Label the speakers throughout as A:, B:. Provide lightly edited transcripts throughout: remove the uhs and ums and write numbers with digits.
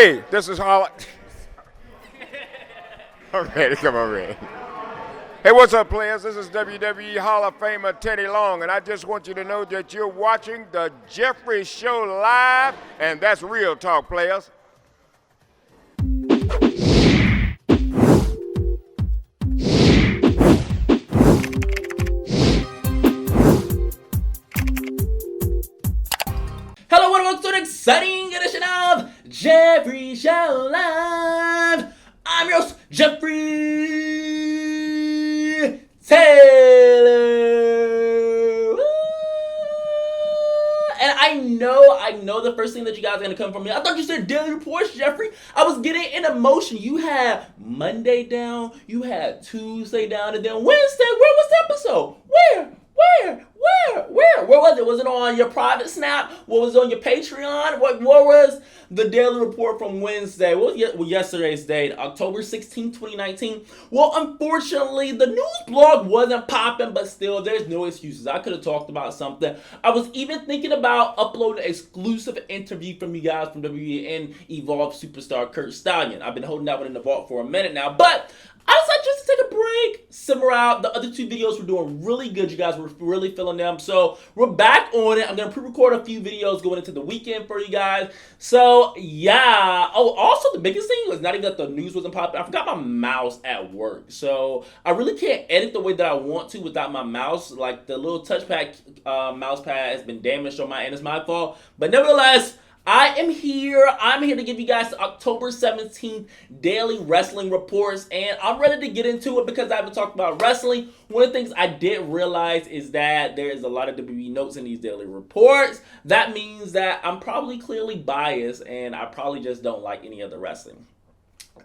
A: Hey, this is Holly. Okay, come on, Red. Hey, what's up, players? This is WWE Hall of Famer Teddy Long, and I just want you to know that you're watching the Jeffrey Show live, and that's real talk, players.
B: Hello and welcome to an exciting edition of Jeffrey Show Live. I'm your host, Jeffrey Taylor. Woo! And I know the first thing that you guys are going to come from me. I thought you said daily reports, Jeffrey. I was getting in emotion. You had Monday down, you had Tuesday down, and then Wednesday, where was the episode? Where was it? Was it on your private snap? What was on your Patreon? What was the daily report from Wednesday? What was yesterday's date? October 16, 2019. Well, unfortunately, the news blog wasn't popping, but still, there's no excuses. I could have talked about something. I was even thinking about uploading an exclusive interview from you guys from WN Evolve superstar Kurt Stallion. I've been holding that one in the vault for a minute now, but I decided just to take a break, simmer out. The other two videos were doing really good. You guys were really feeling them. So we're back on it. I'm going to pre-record a few videos going into the weekend for you guys. So yeah. Oh, also the biggest thing was not even that the news wasn't popping. I forgot my mouse at work. So I really can't edit the way that I want to without my mouse. Like the little touchpad mouse pad has been damaged on my end. It's my fault. But nevertheless, I am here. I'm here to give you guys the October 17th daily wrestling reports, and I'm ready to get into it because I haven't talked about wrestling. One of the things I did realize is that there is a lot of WWE notes in these daily reports. That means that I'm probably clearly biased, and I probably just don't like any of the wrestling.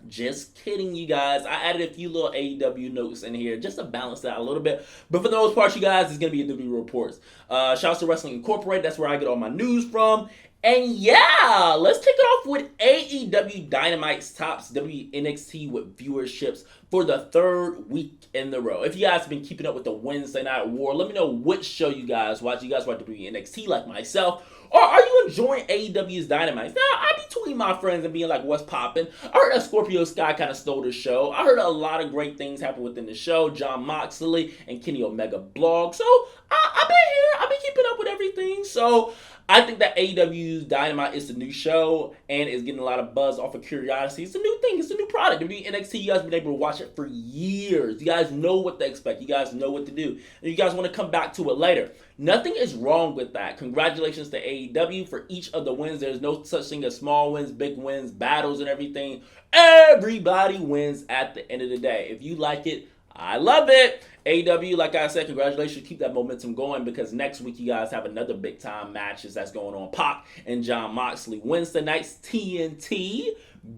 B: Just kidding, you guys. I added a few little AEW notes in here just to balance that a little bit. But for the most part, you guys, it's going to be a WWE reports. Shouts to Wrestling Incorporated. That's where I get all my news from. And yeah, let's kick it off with AEW Dynamite's tops NXT with viewerships for the third week in a row. If you guys have been keeping up with the Wednesday Night War, let me know which show you guys watch. You guys watch NXT like myself, or are you enjoying AEW's Dynamite? Now, I be tweeting my friends and being like, what's popping? I heard that Scorpio Sky kind of stole the show. I heard a lot of great things happen within the show. John Moxley and Kenny Omega blog. So, I've been here. I've been keeping up with everything. So, I think that AEW's Dynamite is the new show and is getting a lot of buzz off of curiosity. It's a new thing. It's a new product. NXT, you guys have been able to watch it for years. You guys know what to expect. You guys know what to do. And you guys want to come back to it later. Nothing is wrong with that. Congratulations to AEW for each of the wins. There's no such thing as small wins, big wins, battles, and everything. Everybody wins at the end of the day. If you like it, I love it. AEW, like I said, congratulations. Keep that momentum going because next week you guys have another big time matches that's going on. Pac and John Moxley. Wednesday night's TNT.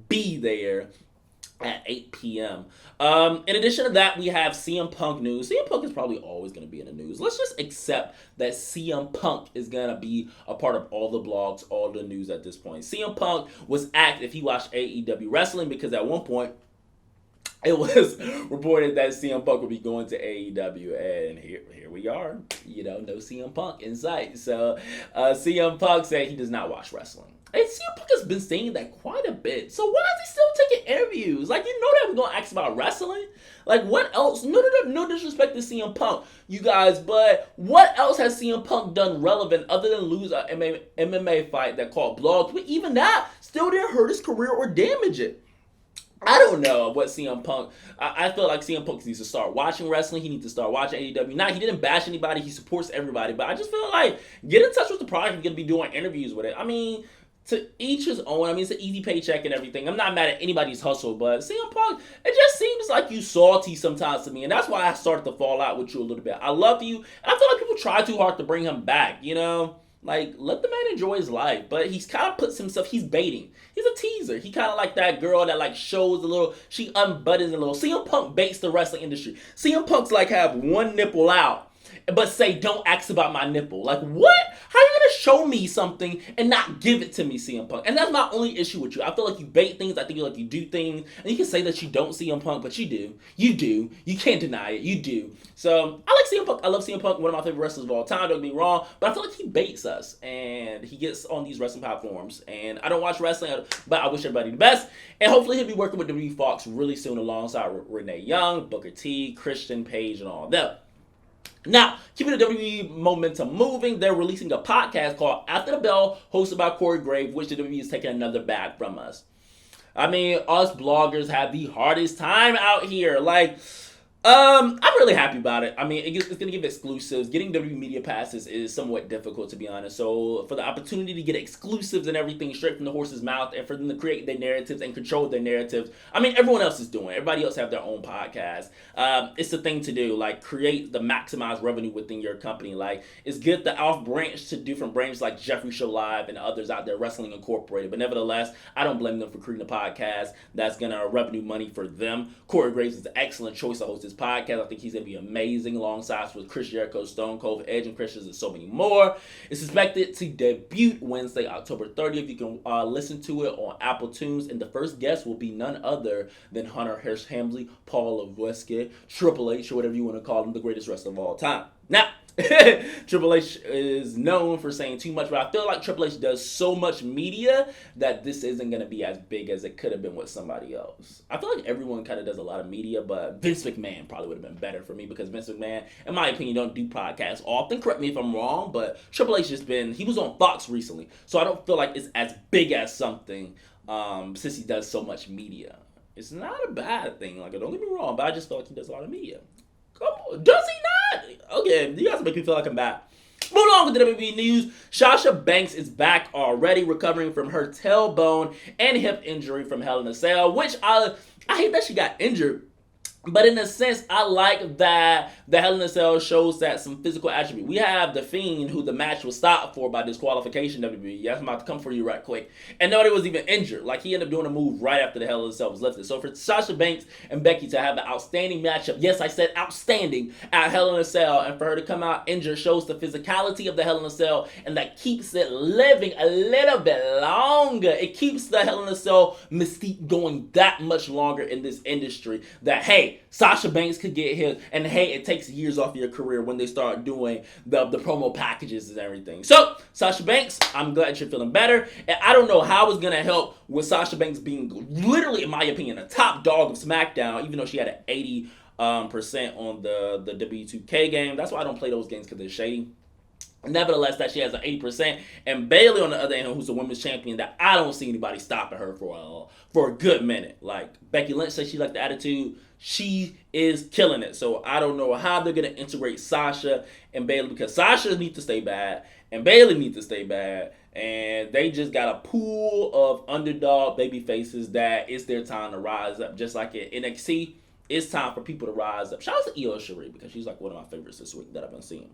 B: Be there at 8 p.m. In addition to that, we have CM Punk news. CM Punk is probably always going to be in the news. Let's just accept that CM Punk is going to be a part of all the blogs, all the news at this point. CM Punk was asked if he watched AEW wrestling because at one point, it was reported that CM Punk would be going to AEW, and here we are. No CM Punk in sight. So CM Punk said he does not watch wrestling. And CM Punk has been saying that quite a bit. So why is he still taking interviews? Like, you know that we're going to ask about wrestling. Like, what else? No disrespect to CM Punk, you guys, but what else has CM Punk done relevant other than lose an MMA fight that caught blogs? But even that still didn't hurt his career or damage it. I don't know what CM Punk. I feel like CM Punk needs to start watching wrestling. He needs to start watching AEW. Now, he didn't bash anybody. He supports everybody. But I just feel like get in touch with the product. You're going to be doing interviews with it. I mean, to each his own. I mean, it's an easy paycheck and everything. I'm not mad at anybody's hustle. But CM Punk, it just seems like you salty sometimes to me. And that's why I started to fall out with you a little bit. I love you. And I feel like people try too hard to bring him back, Like, let the man enjoy his life. But he's kind of puts himself, he's baiting. He's a teaser. He kind of like that girl that like shows a little, she unbuttons a little. CM Punk baits the wrestling industry. CM Punk's like have one nipple out but say, don't ask about my nipple. Like, what? How are you going to show me something and not give it to me, CM Punk? And that's my only issue with you. I feel like you bait things. I think you do things. And you can say that you don't CM Punk, but you do. You do. You can't deny it. You do. So, I like CM Punk. I love CM Punk, one of my favorite wrestlers of all time. Don't get me wrong. But I feel like he baits us. And he gets on these wrestling platforms. And I don't watch wrestling, but I wish everybody the best. And hopefully he'll be working with WWE Fox really soon alongside Renee Young, Booker T, Christian, Page, and all of them. Now, keeping the WWE momentum moving, they're releasing a podcast called After the Bell, hosted by Corey Graves, which the WWE is taking another bag from us. I mean, us bloggers have the hardest time out here. Like, I'm really happy about it. I mean, it's going to give exclusives. Getting WWE media passes is somewhat difficult, to be honest. So, for the opportunity to get exclusives and everything straight from the horse's mouth, and for them to create their narratives and control their narratives, I mean, everyone else is doing it. Everybody else have their own podcast. It's the thing to do. Like, create the maximized revenue within your company. Like, it's good to off-branch to different branches like Jeffrey Show Live and others out there, Wrestling Incorporated. But nevertheless, I don't blame them for creating a podcast that's going to revenue money for them. Corey Graves is an excellent choice to host this podcast. I think he's going to be amazing alongside with Chris Jericho, Stone Cold, Edge, and Christians, and so many more. It's expected to debut Wednesday, October 30th. You can listen to it on Apple Tunes, and the first guest will be none other than Hunter Hearst Helmsley, Paul Levesque, Triple H, or whatever you want to call him, the greatest wrestler of all time. Now, Triple H is known for saying too much, but I feel like Triple H does so much media that this isn't going to be as big as it could have been with somebody else. I feel like everyone kind of does a lot of media, but Vince McMahon probably would have been better for me because Vince McMahon, in my opinion, don't do podcasts often. Correct me if I'm wrong, but Triple H he was on Fox recently, so I don't feel like it's as big as something since he does so much media. It's not a bad thing, like, don't get me wrong, but I just feel like he does a lot of media. Come on, does he not? Okay, you guys make me feel like I'm bad. Moving on with the WWE news, Sasha Banks is back already, recovering from her tailbone and hip injury from Hell in a Cell, which I hate that she got injured. But in a sense, I like that the Hell in a Cell shows that some physical attribute. We have The Fiend, who the match was stopped for by disqualification, WWE. Yes, I'm about to come for you right quick. And nobody was even injured. Like, he ended up doing a move right after the Hell in a Cell was lifted. So for Sasha Banks and Becky to have an outstanding matchup, yes, I said outstanding, at Hell in a Cell, and for her to come out injured shows the physicality of the Hell in a Cell, and that keeps it living a little bit longer. It keeps the Hell in a Cell mystique going that much longer in this industry. That, hey, Sasha Banks could get his, and hey, it takes years off your career when they start doing the promo packages and everything. So, Sasha Banks, I'm glad you're feeling better, and I don't know how it's going to help with Sasha Banks being literally, in my opinion, a top dog of SmackDown, even though she had an 80% on the W2K game. That's why I don't play those games, because they're shady. Nevertheless, that she has an 80%, and Bayley on the other hand, who's the women's champion, that I don't see anybody stopping her for a good minute. Like, Becky Lynch says she liked the attitude. She is killing it. So I don't know how they're going to integrate Sasha and Bayley, because Sasha needs to stay bad and Bayley needs to stay bad. And they just got a pool of underdog baby faces that it's their time to rise up. Just like at NXT, it's time for people to rise up. Shout out to Io Shirai, because she's like one of my favorites this week that I've been seeing.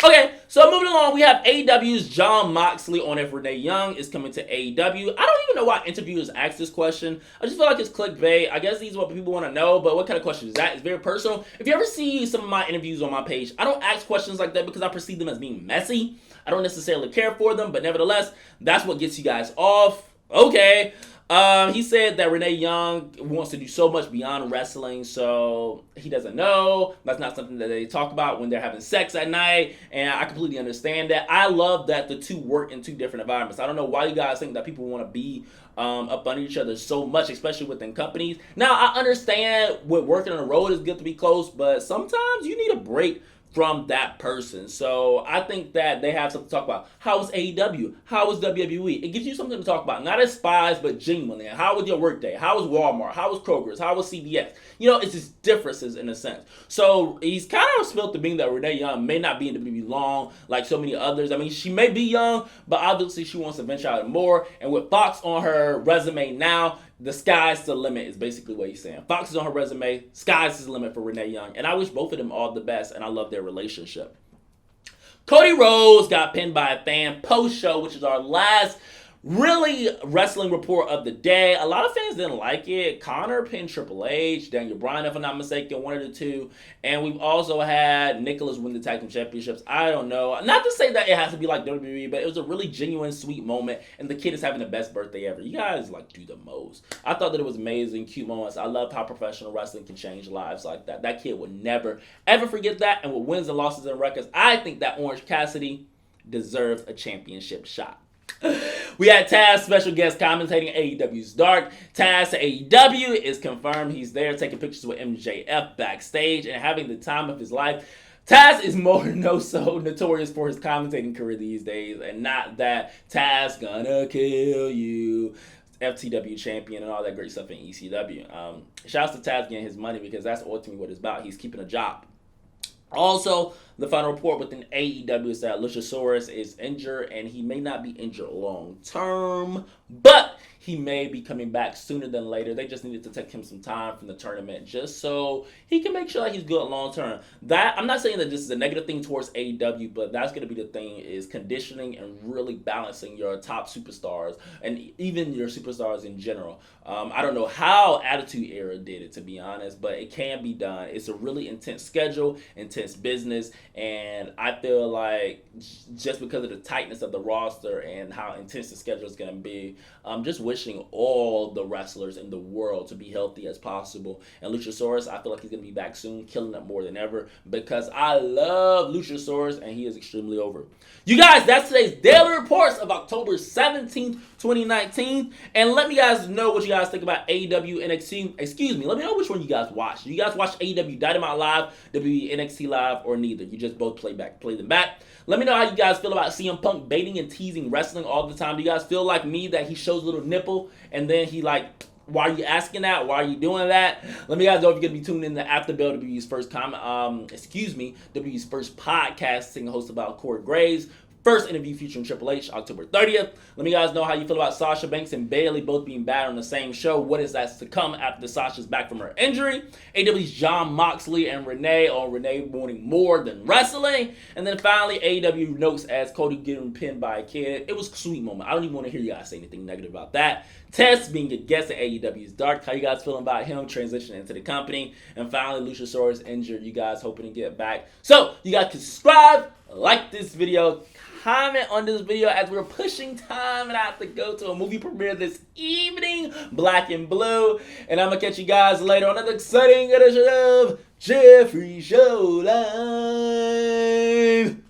B: Okay, so moving along, we have AEW's Jon Moxley on if Renee Young is coming to AEW. I don't even know why interviewers ask this question. I just feel like it's clickbait. I guess these are what people want to know, but what kind of question is that? It's very personal. If you ever see some of my interviews on my page, I don't ask questions like that because I perceive them as being messy. I don't necessarily care for them, but nevertheless, that's what gets you guys off. Okay. He said that Renee Young wants to do so much beyond wrestling, so he doesn't know. That's not something that they talk about when they're having sex at night, and I completely understand that. I love that the two work in two different environments. I don't know why you guys think that people want to be up under each other so much, especially within companies. Now, I understand with working on the road is good to be close, but sometimes you need a break from that person. So I think that they have something to talk about. How was AEW? How was WWE? It gives you something to talk about. Not as spies, but genuinely. How was your workday? How was Walmart? How was Kroger's? How was CVS? You know, it's just differences in a sense. So he's kind of spilled the bean that Renee Young may not be in WWE long like so many others. I mean, she may be young, but obviously she wants to venture out more. And with Fox on her resume now, the sky's the limit is basically what he's saying. Fox is on her resume. Sky's the limit for Renee Young. And I wish both of them all the best, and I love their relationship. Cody Rhodes got pinned by a fan post-show, which is our last Really wrestling report of the day. A lot of fans didn't like it. Connor pinned Triple H, Daniel Bryan, if I'm not mistaken, one of the two. And we've also had Nicholas win the tag team championships. I don't know. Not to say that it has to be like WWE, but it was a really genuine, sweet moment. And the kid is having the best birthday ever. You guys like do the most. I thought that it was amazing, cute moments. I love how professional wrestling can change lives like that. That kid would never, ever forget that. And with wins and losses and records, I think that Orange Cassidy deserves a championship shot. We had Taz, special guest, commentating AEW's Dark. Taz to AEW is confirmed. He's there taking pictures with MJF backstage and having the time of his life. Taz is more so notorious for his commentating career these days, and not that Taz gonna kill you, FTW champion, and all that great stuff in ECW. Shouts to Taz getting his money, because that's ultimately what it's about. He's keeping a job. Also, the final report within AEW is that Lucha Soares is injured, and he may not be injured long term, but he may be coming back sooner than later. They just needed to take him some time from the tournament just so he can make sure that he's good long term. That, I'm not saying that this is a negative thing towards AEW, but that's going to be the thing, is conditioning and really balancing your top superstars and even your superstars in general. I don't know how Attitude Era did it, to be honest, but it can be done. It's a really intense schedule, intense business, and I feel like just because of the tightness of the roster and how intense the schedule is going to be, just wishing all the wrestlers in the world to be healthy as possible. And Luchasaurus, I feel like he's going to be back soon, killing it more than ever, because I love Luchasaurus and he is extremely over. You guys, that's today's daily reports of October 17th, 2019. And let me guys know what you guys think about AEW NXT. Excuse me, let me know which one you guys watched. You guys watch AEW Dynamite Live, WWE NXT Live, or neither? You just both play them back. Let me know how you guys feel about CM Punk baiting and teasing wrestling all the time. Do you guys feel like me that he shows a little nipple and then he like, why are you asking that? Why are you doing that? Let me guys know if you're going to be tuning in to After Bell, WWE's first WWE's first podcasting hosted by Corey Graves. First interview featuring Triple H, October 30th. Let me guys know how you feel about Sasha Banks and Bayley both being bad on the same show. What is that to come after Sasha's back from her injury? AEW's John Moxley and Renee wanting more than wrestling. And then finally, AEW notes as Cody getting pinned by a kid. It was a sweet moment. I don't even want to hear you guys say anything negative about that. Tess being a guest at AEW's Dark. How you guys feeling about him transitioning into the company? And finally, Luchasaurus injured. You guys hoping to get back. So, you guys can subscribe, like this video, comment on this video as we're pushing time, and I have to go to a movie premiere this evening, Black and Blue. And I'm going to catch you guys later on another exciting edition of Jeffrey Show Live.